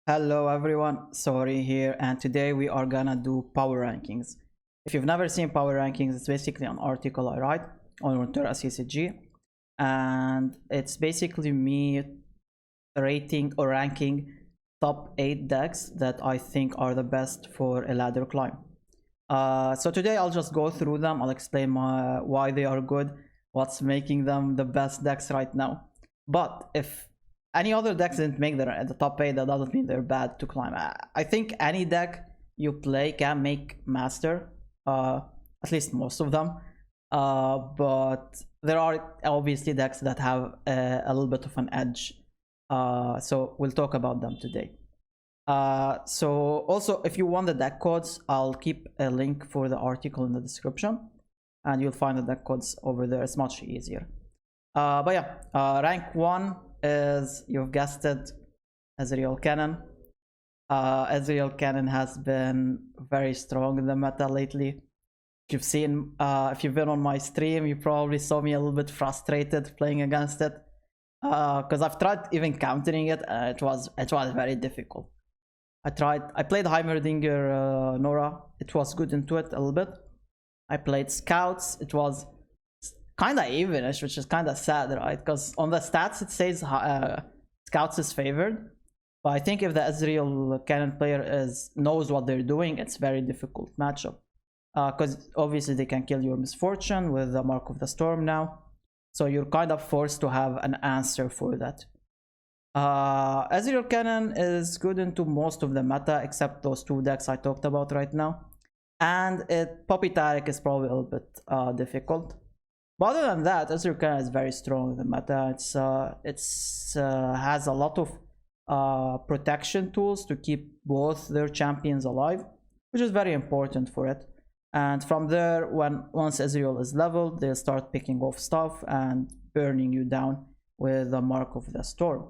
Hello everyone, Sorry here, and today we are gonna do power rankings. If you've never seen power rankings, it's basically an article I write on Runeterra CCG, and it's basically me rating or ranking top 8 decks that I think are the best for a ladder climb. So today I'll just go through them, I'll explain why they are good, what's making them the best decks right now. But if any other decks didn't make the top 8, that doesn't mean they're bad to climb. I think any deck you play can make master, at least most of them. But there are obviously decks that have a little bit of an edge. So we'll talk about them today. So also, if you want the deck codes, I'll keep a link for the article in the description, and you'll find the deck codes over there. It's much easier. But yeah, rank 1 is, you've guessed it, Ezreal Cannon. Ezreal Cannon has been very strong in the meta lately. If you've been on my stream, you probably saw me a little bit frustrated playing against it, because I've tried even countering it, and it was very difficult. I played Heimerdinger Nora. It was good into it a little bit. I played Scouts. It was kind of evenish, which is kind of sad, right? Because on the stats it says Scouts is favored, but I think if the Ezreal Cannon player knows what they're doing, it's very difficult matchup. Because obviously they can kill your Misfortune with the Mark of the Storm now, so you're kind of forced to have an answer for that. Ezreal Cannon is good into most of the meta except those two decks I talked about right now, and Poppy Tariq is probably a little bit difficult. But other than that, Ezreal Cannon is very strong in the meta. It's has a lot of protection tools to keep both their champions alive, which is very important for it. And from there, once Ezreal is leveled, they'll start picking off stuff and burning you down with the Mark of the Storm.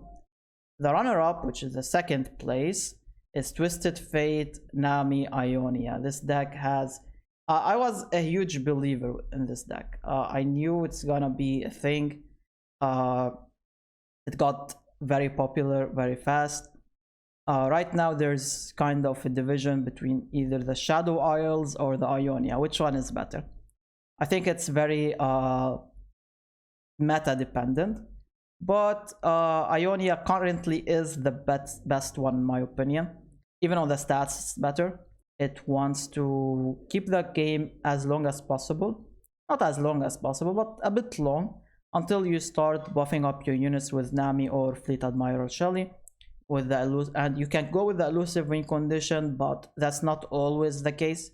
The runner-up, which is the second place, is Twisted Fate Nami Ionia. This deck has... I was a huge believer in this deck. I knew it's gonna be a thing. It got very popular very fast. Right now there's kind of a division between either the Shadow Isles or the Ionia. Which one is better? I think it's very meta dependent, but Ionia currently is the best one in my opinion. Even on the stats it's better. It wants to keep the game as long as possible, not as long as possible, but a bit long, until you start buffing up your units with Nami or Fleet Admiral Shelly with the and you can go with the elusive win condition, but that's not always the case.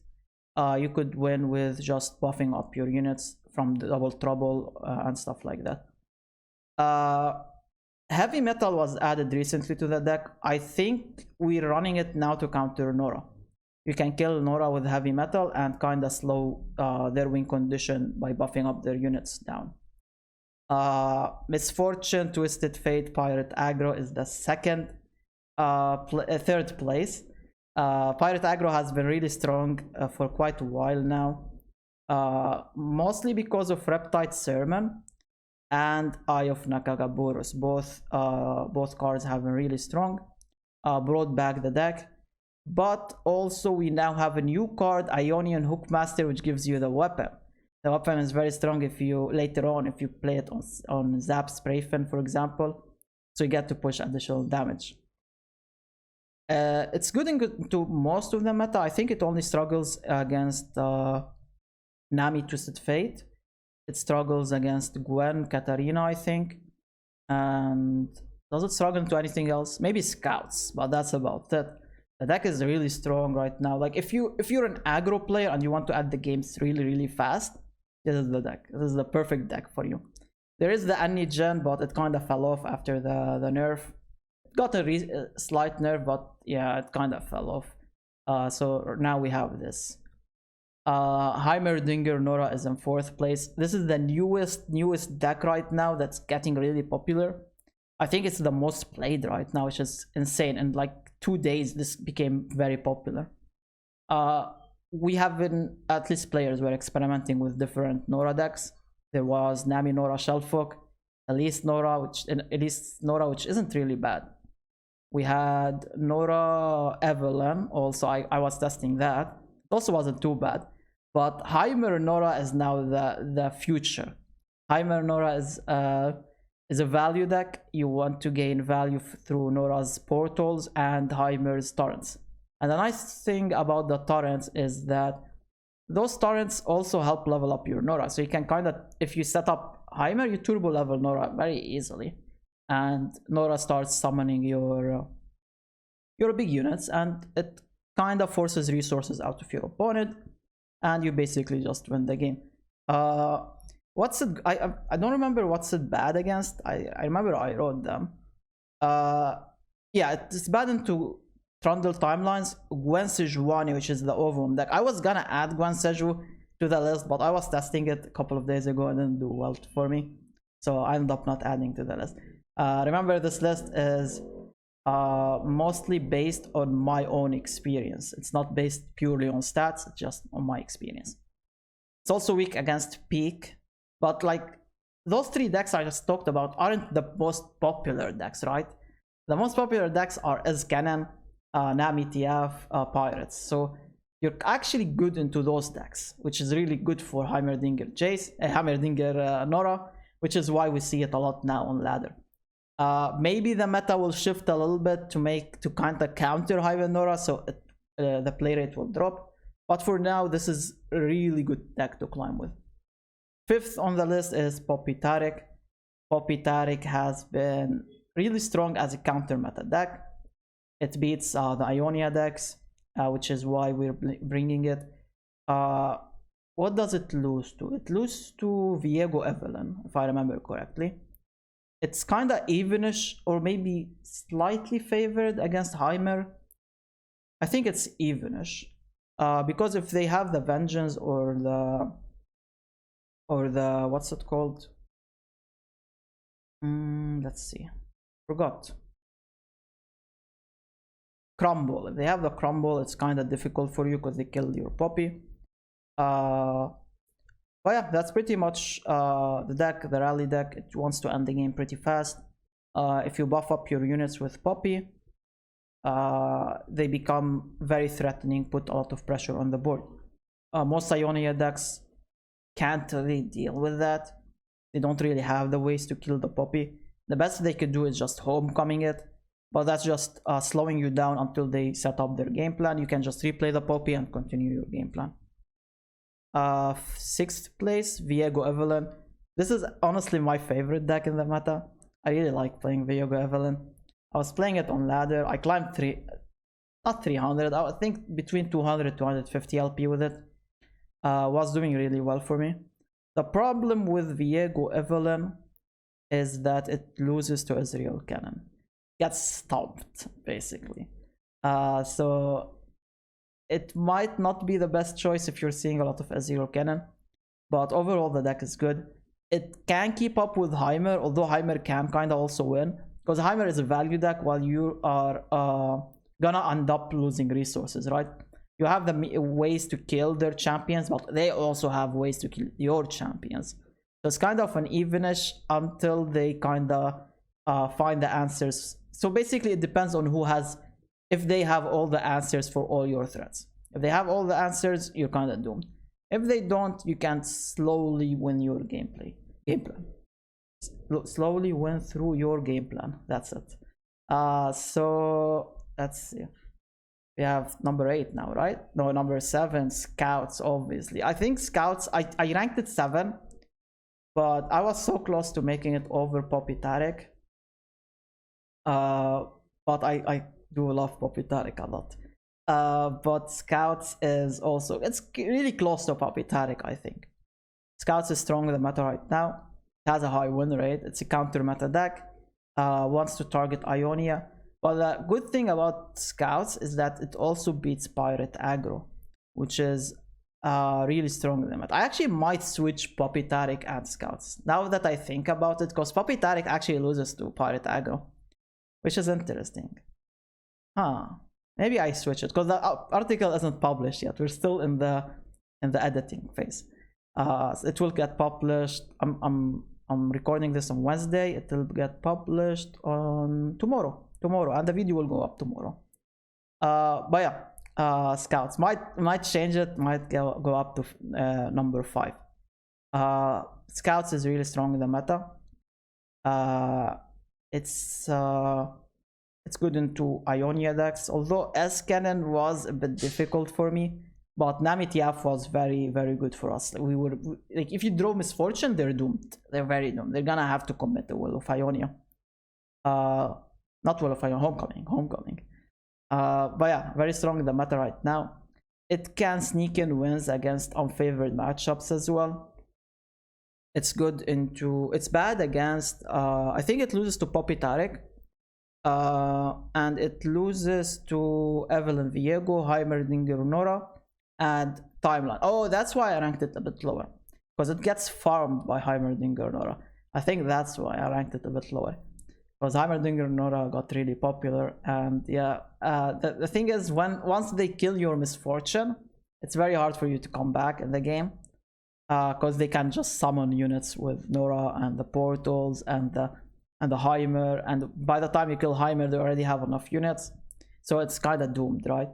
You could win with just buffing up your units from the double trouble and stuff like that. Heavy metal was added recently to the deck. I think we're running it now to counter Nora. You can kill Nora with heavy metal and kind of slow their win condition by buffing up their units down. Misfortune, Twisted Fate, Pirate Aggro is the third place. Pirate Aggro has been really strong for quite a while now, mostly because of Reptite Sermon and Eye of Nakagaburus. Both cards have been really strong, brought back the deck. But also we now have a new card, Ionian Hookmaster, which gives you the weapon. The weapon is very strong if you later on if you play it on Zap Sprayfen, for example, so you get to push additional damage. It's good into most of the meta. I think it only struggles against Nami Twisted Fate. It struggles against Gwen, Katarina, I think. And does it struggle into anything else? Maybe Scouts, but that's about it. The deck is really strong right now. Like if you're an aggro player and you want to add the games really fast, this is the deck. This is the perfect deck for you. There is the Annie Gen, but it kind of fell off after the nerf. It got a slight nerf, but yeah, it kind of fell off. So now we have this. Heimerdinger Nora is in 4th place. This is the newest deck right now that's getting really popular. I think it's the most played right now, which is insane. And like 2 days, this became very popular. We have been, at least players were experimenting with different Nora decks. There was Nami Nora Shellfolk, Elise Nora, which isn't really bad. We had Nora Evelyn also. I was testing that. It also wasn't too bad. But Heimer Nora is now the future. Heimer Nora is a value deck. You want to gain value through Nora's portals and Heimer's torrents. And the nice thing about the torrents is that those torrents also help level up your Nora. So you can kind of, if you set up Heimer, you turbo level Nora very easily. And Nora starts summoning your big units, and it kind of forces resources out of your opponent, and you basically just win the game. What's it? I don't remember what's it bad against. I remember I wrote them. Yeah, it's bad into Trundle Timelines, Gwen Sejuani, which is the Ovum deck. I was gonna add Gwen Seju to the list, but I was testing it a couple of days ago and didn't do well for me, so I ended up not adding to the list. Remember, this list is mostly based on my own experience. It's not based purely on stats, it's just on my experience. It's also weak against Peak, but like those three decks I just talked about aren't the most popular decks, right? The most popular decks are Cannon, Nami TF, Pirates. So you're actually good into those decks, which is really good for Heimerdinger Jace, Heimerdinger Nora, which is why we see it a lot now on ladder. Maybe the meta will shift a little bit to kind of counter Heimer Nora, so the play rate will drop. But for now, this is a really good deck to climb with. Fifth on the list is Poppy Tariq. Poppy Tariq has been really strong as a counter meta deck. It beats the Ionia decks, which is why we're bringing it. What does it lose to? It loses to Viego Evelyn, if I remember correctly. It's kind of evenish, or maybe slightly favored against Heimer. I think it's evenish, because if they have the Vengeance or the what's it called? Let's see, forgot. Crumble. If they have the Crumble, it's kind of difficult for you because they killed your Poppy. But yeah, that's pretty much the deck, the rally deck. It wants to end the game pretty fast. If you buff up your units with Poppy, they become very threatening, put a lot of pressure on the board. Most Ionia decks can't really deal with that. They don't really have the ways to kill the Poppy. The best they could do is just homecoming it, but that's just slowing you down until they set up their game plan. You can just replay the Poppy and continue your game plan. Sixth place, Viego Evelyn. This is honestly my favorite deck in the meta. I really like playing Viego Evelyn. I was playing it on ladder. I climbed not 300, I think between 200 250 LP with it. Was doing really well for me. The problem with Viego Evelyn is that it loses to Ezreal Cannon. Gets stomped, basically. So it might not be the best choice if you're seeing a lot of Ezreal Cannon, but overall the deck is good. It can keep up with Heimer, although Heimer can kind of also win, because Heimer is a value deck while you are gonna end up losing resources, right? You have the ways to kill their champions, but they also have ways to kill your champions. So it's kind of an evenish until they kind of find the answers. So basically it depends on who has, if they have all the answers for all your threats. If they have all the answers, you're kind of doomed. If they don't, you can slowly win your game plan. Slowly win through your game plan. That's it. So let's see. We have number 8 now, right? No, number 7, Scouts, obviously. I think Scouts, I ranked it 7, but I was so close to making it over Poppy Tariq. But I do love Poppy Tariq a lot. But Scouts is also, it's really close to Poppy Tariq, I think. Scouts is strong in the meta right now. It has a high win rate. It's a counter meta deck. Wants to target Ionia. But the good thing about Scouts is that it also beats Pirate aggro, which is really strong in the meta. I actually might switch Poppy Tariq and Scouts now that I think about it, because Poppy Tariq actually loses to Pirate aggro, which is interesting. Maybe I switch it because the article isn't published yet. We're still in the editing phase. It will get published. I'm recording this on Wednesday. It will get published on tomorrow. tomorrow, and the video will go up tomorrow. But yeah, scouts might change it, might go up to number 5. Scouts is really strong in the meta. It's good into Ionia decks, although S-Cannon was a bit difficult for me, but Namitiaf was very, very good for us. We were like, if you draw Misfortune, they're doomed. They're very doomed. They're gonna have to commit the Will of Ionia. Not Will of Ionia, Homecoming. But yeah, very strong in the meta right now. It can sneak in wins against unfavored matchups as well. It's good into, it's bad against, I think it loses to Poppy Tariq. And it loses to Evelyn, Viego, Heimerdinger, Runora, and Timeline. Oh, that's why I ranked it a bit lower, because it gets farmed by Heimerdinger, Runora. I think that's why I ranked it a bit lower, because Heimerdinger, Runora got really popular. And yeah, the thing is, once they kill your Misfortune, it's very hard for you to come back in the game, because they can just summon units with Nora and the portals and the Heimer, and by the time you kill Heimer, they already have enough units, so it's kind of doomed, right?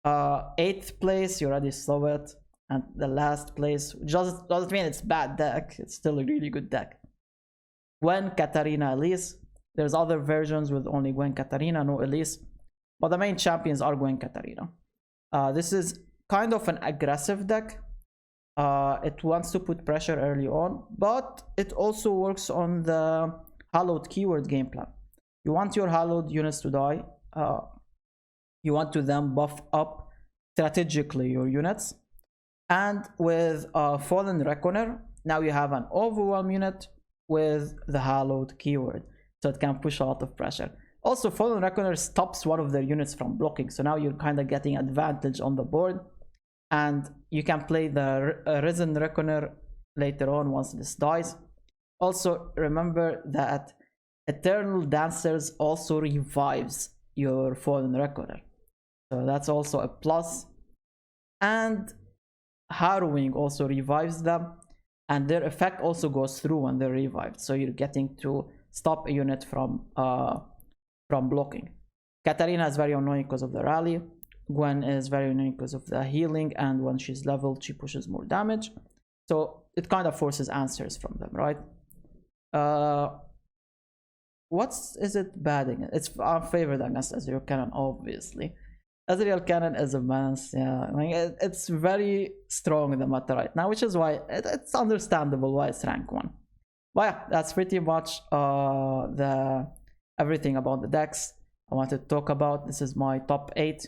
8th place, you already saw it, and the last place, which doesn't mean it's bad deck, it's still a really good deck. Gwen, Katarina, Elise. There's other versions with only Gwen, Katarina, no Elise, but the main champions are Gwen, Katarina. This is kind of an aggressive deck. It wants to put pressure early on, but it also works on the Hallowed keyword game plan. You want your Hallowed units to die. You want to then buff up strategically your units. And with Fallen Reckoner, now you have an Overwhelm unit with the Hallowed keyword, so it can push a lot of pressure. Also, Fallen Reckoner stops one of their units from blocking, so now you're kind of getting advantage on the board. And you can play the Risen Reckoner later on once this dies. Also, remember that Eternal Dancers also revives your Fallen Reckoner, so that's also a plus. And Harrowing also revives them, and their effect also goes through when they're revived, so you're getting to stop a unit from blocking. Katarina is very annoying because of the rally. Gwen is very annoying because of the healing, and when she's leveled, she pushes more damage, so it kind of forces answers from them, right? Is it batting? It's unfavored against Ezreal Cannon, obviously. Ezreal Cannon is a menace, yeah. I mean, it's very strong in the meta right now, which is why it's understandable why it's rank 1. But yeah, that's pretty much everything about the decks I wanted to talk about. This is my top 8.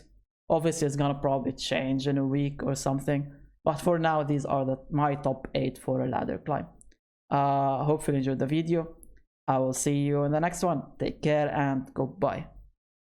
Obviously, it's gonna probably change in a week or something, but for now, these are my top 8 for a ladder climb. Hopefully you enjoyed the video. I will see you in the next one. Take care and goodbye.